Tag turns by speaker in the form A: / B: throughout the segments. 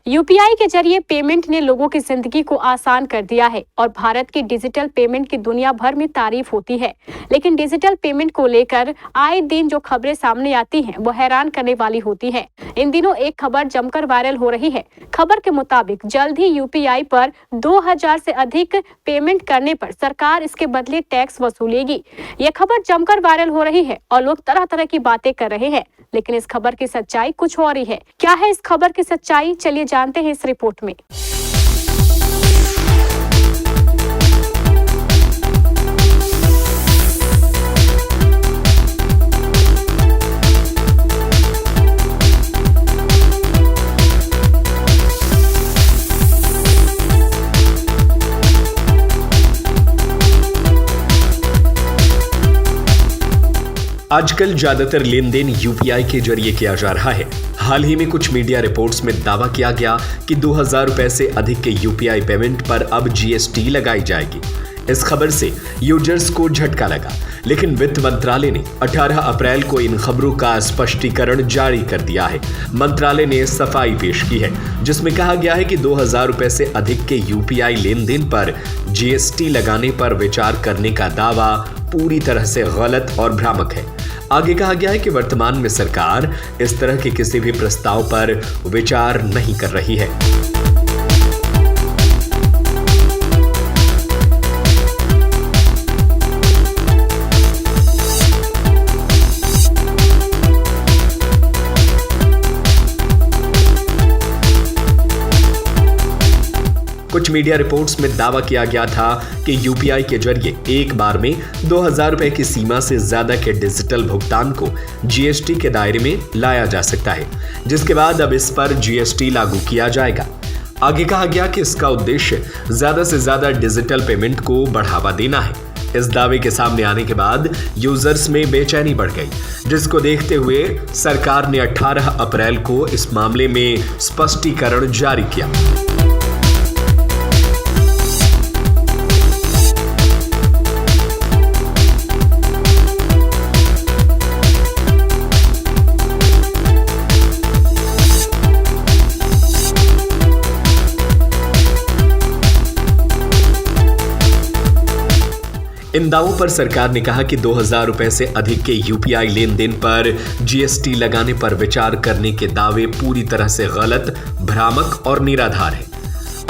A: UPI के जरिए payment ने लोगों की जिंदगी को आसान कर दिया है और भारत की डिजिटल पेमेंट की दुनिया भर में तारीफ होती है। लेकिन डिजिटल पेमेंट को लेकर आए दिन जो खबरें सामने आती हैं वो हैरान करने वाली होती हैं। इन दिनों एक खबर जमकर वायरल हो रही है। खबर के मुताबिक जल्द ही यूपीआई पर 2000 से अधिक पेमेंट करने पर सरकार इसके बदले टैक्स वसूलेगी। यह खबर जमकर वायरल हो रही है और लोग तरह तरह की बातें कर रहे हैं, लेकिन इस खबर की सच्चाई कुछ और ही है। क्या है इस खबर की सच्चाई, चलिए जानते हैं इस रिपोर्ट में।
B: आजकल ज्यादातर लेन देन यूपीआई के जरिए किया जा रहा है। हाल ही में कुछ मीडिया रिपोर्ट्स में दावा किया गया कि 2000 रुपए से अधिक के यूपीआई पेमेंट पर अब जीएसटी लगाई जाएगी। इस खबर से यूजर्स को झटका लगा, लेकिन वित्त मंत्रालय ने 18 अप्रैल को इन खबरों का स्पष्टीकरण जारी कर दिया है। मंत्रालय ने सफाई पेश की है, जिसमें कहा गया है कि 2000 रुपए से अधिक के यूपीआई लेन देन पर जीएसटी लगाने पर विचार करने का दावा पूरी तरह से गलत और भ्रामक है। आगे कहा गया है कि वर्तमान में सरकार इस तरह के किसी भी प्रस्ताव पर विचार नहीं कर रही है। कुछ मीडिया रिपोर्ट्स में दावा किया गया था कि यूपीआई के जरिए एक बार में 2000 रुपए की सीमा से ज्यादा के डिजिटल भुगतान को जीएसटी के दायरे में लाया जा सकता है, जिसके बाद अब इस पर जीएसटी लागू किया जाएगा। आगे कहा गया कि इसका उद्देश्य ज्यादा से ज्यादा डिजिटल पेमेंट को बढ़ावा देना है। इस दावे के सामने आने के बाद यूजर्स में बेचैनी बढ़ गई, जिसको देखते हुए सरकार ने 18 अप्रैल को इस मामले में स्पष्टीकरण जारी किया। इन दावों पर सरकार ने कहा कि 2000 रुपए से अधिक के यूपीआई लेन देन पर जीएसटी लगाने पर विचार करने के दावे पूरी तरह से गलत, भ्रामक और निराधार है।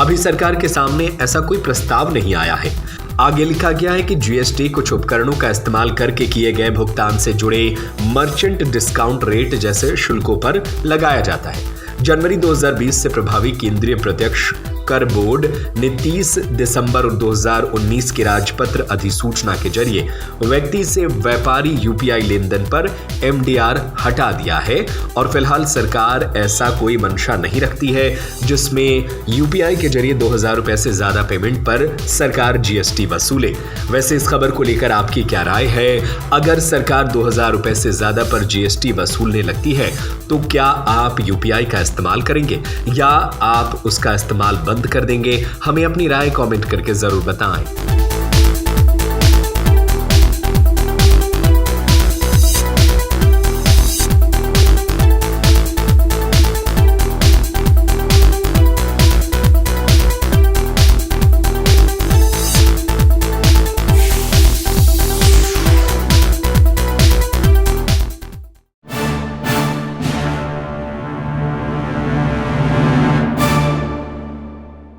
B: अभी सरकार के सामने ऐसा कोई प्रस्ताव नहीं आया है। आगे लिखा गया है कि जीएसटी कुछ उपकरणों का इस्तेमाल करके किए गए भुगतान से जुड़े मर्चेंट डिस्काउंट रेट जैसे शुल्कों पर लगाया जाता है। जनवरी 2020 से प्रभावी केंद्रीय प्रत्यक्ष कर बोर्ड ने 30 दिसंबर 2019 की राजपत्र अधिसूचना के जरिए व्यक्ति से व्यापारी यूपीआई लेन देन पर एमडीआर हटा दिया है और फिलहाल सरकार ऐसा कोई मंशा नहीं रखती है जिसमें यूपीआई के जरिए 2000 रुपए से ज्यादा पेमेंट पर सरकार जीएसटी वसूले। वैसे इस खबर को लेकर आपकी क्या राय है? अगर सरकार 2000 रुपए से ज्यादा पर जीएसटी वसूलने लगती है तो क्या आप यूपीआई का इस्तेमाल करेंगे या आप उसका इस्तेमाल बंद कर देंगे? हमें अपनी राय कमेंट करके जरूर बताएं।